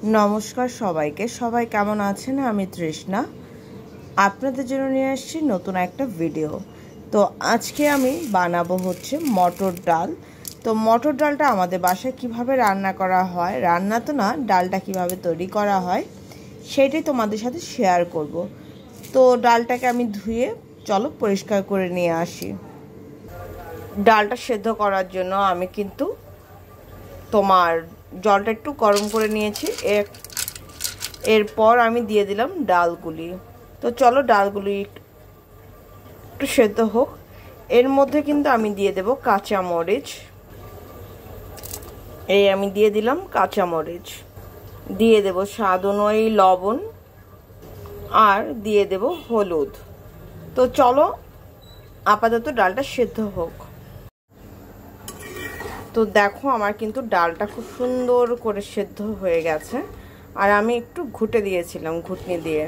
নমস্কার সবাইকে। সবাই কেমন আছেন? আমি তৃষ্ণা আপনাদের জন্য নিয়ে আসছি নতুন একটা ভিডিও। তো আজকে আমি বানাবো হচ্ছে মটর ডাল। তো মটর ডালটা আমাদের বাসায় কিভাবে রান্না করা হয়, রান্না তো না, ডালটা কিভাবে তৈরি করা হয় সেটাই তোমাদের সাথে শেয়ার করব। তো ডালটাকে আমি ধুয়ে চলো পরিষ্কার করে নিয়ে আসি। ডালটা সেদ্ধ করার জন্য আমি কিন্তু জলটা একটু গরম করে নিয়েছি। এরপর আমি দিয়ে দিলাম ডালগুলি। তো চলো ডালগুলি একটু সেদ্ধ হোক। এর মধ্যে কিন্তু আমি দিয়ে দেব কাঁচামরিচ। আমি দিয়ে দিলাম কাঁচামরিচ, দিয়ে দেব স্বাদ অনুযায়ী লবণ, আর দিয়ে দেব হলুদ। তো চলো আপাতত ডালটা সেদ্ধ হোক। তো দেখো আমার কিন্তু ডালটা খুব সুন্দর করে সেদ্ধ হয়ে গেছে, আর আমি একটু ঘুটে দিয়েছিলাম ঘুটনি দিয়ে।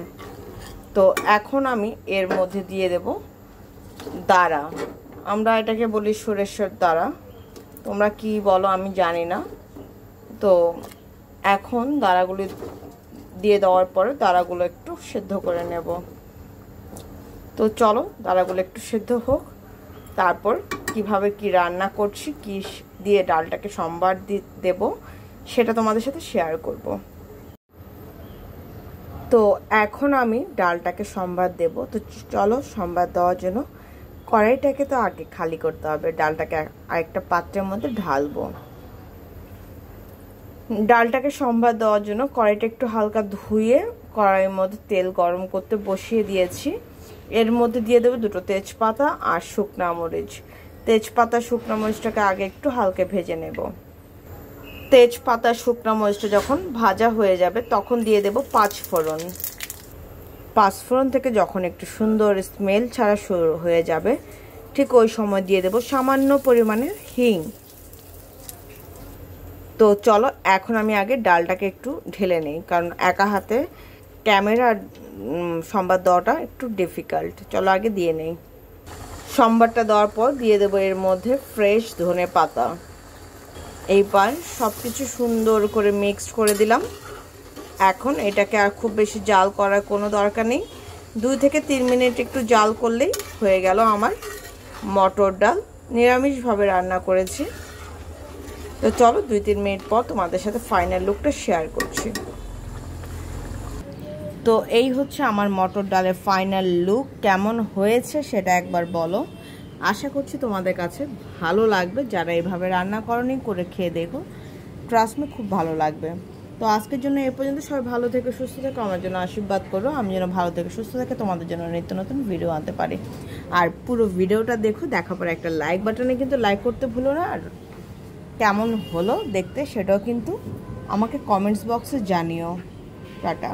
তো এখন আমি এর মধ্যে দিয়ে দেব দাঁড়া। আমরা এটাকে বলি সরিষার দাঁড়া, তোমরা কি বলো আমি জানি না। তো এখন দাঁড়াগুলি দিয়ে দেওয়ার পরে দাঁড়াগুলো একটু সেদ্ধ করে নেব। তো চলো দাঁড়াগুলো একটু সেদ্ধ হোক, তারপর কিভাবে কি রান্না করছি, কি দিয়ে ডালটাকে সম্বার দেব সেটা তোমাদের সাথে শেয়ার করব। তো এখন আমি ডালটাকে সম্বার দেব। তো চলো সম্বার দেওয়ার জন্য কড়াইটাকে তো আগে খালি করতে হবে, ডালটাকে আরেকটা পাত্রের মধ্যে ঢালবো। ডালটাকে সম্বার দেওয়ার জন্য কড়াইটা একটু হালকা ধুয়ে কড়াইয়ের মধ্যে তেল গরম করতে বসিয়ে দিয়েছি। এর মধ্যে দিয়ে দেবো দুটো তেজপাতা আর শুকনা মরিচ। তেজপাতা শুকনো মরিচটাকে আগে একটু হালকা ভেজে নেব। তেজপাতা শুকনো মরিচটা যখন ভাজা হয়ে যাবে তখন দিয়ে দেব পাঁচফোড়ন। পাঁচফোড়ন থেকে যখন একটু সুন্দর স্মেল ছাড়া শুরু হয়ে যাবে ঠিক ওই সময় দিয়ে দেব সামান্য পরিমাণের হিং। তো চলো এখন আমি আগে ডালটাকে একটু ঢেলে নেই, কারণ একা হাতে ক্যামেরার সম্বার দেওয়াটা একটু ডিফিকাল্ট। চলো আগে দিয়ে নেই। সম্বারটা দেওয়ার পর দিয়ে দেবো এর মধ্যে ফ্রেশ ধনে পাতা। এইবার সব কিছু সুন্দর করে মিক্সড করে দিলাম। এখন এটাকে আর খুব বেশি জাল করার কোনো দরকার নেই, 2 থেকে 3 মিনিট একটু জাল করলেই হয়ে গেল আমার মটর ডাল। নিরামিষভাবে রান্না করেছি। তো চলো 2-3 মিনিট পর তোমাদের সাথে ফাইনাল লুকটা শেয়ার করছি। তো এই হচ্ছে আমার মটর ডালের ফাইনাল লুক। কেমন হয়েছে সেটা একবার বলো। আশা করছি তোমাদের কাছে ভালো লাগবে। যারা এইভাবে রান্না করনি করে খেয়ে দেখো, ট্রাস্ট মি খুব ভালো লাগবে। তো আজকের জন্য এ পর্যন্ত। সবাই ভালো থেকে সুস্থ থেকো, আমার জন্য আশীর্বাদ করো, আমি যেন ভালো থেকে সুস্থ থেকে তোমাদের জন্য নিত্য নতুন ভিডিও আনতে পারি। আর পুরো ভিডিওটা দেখো, দেখার পরে একটা লাইক বাটনে কিন্তু লাইক করতে ভুলো না। আর কেমন হলো দেখতে সেটাও কিন্তু আমাকে কমেন্টস বক্সে জানিও। টাটা।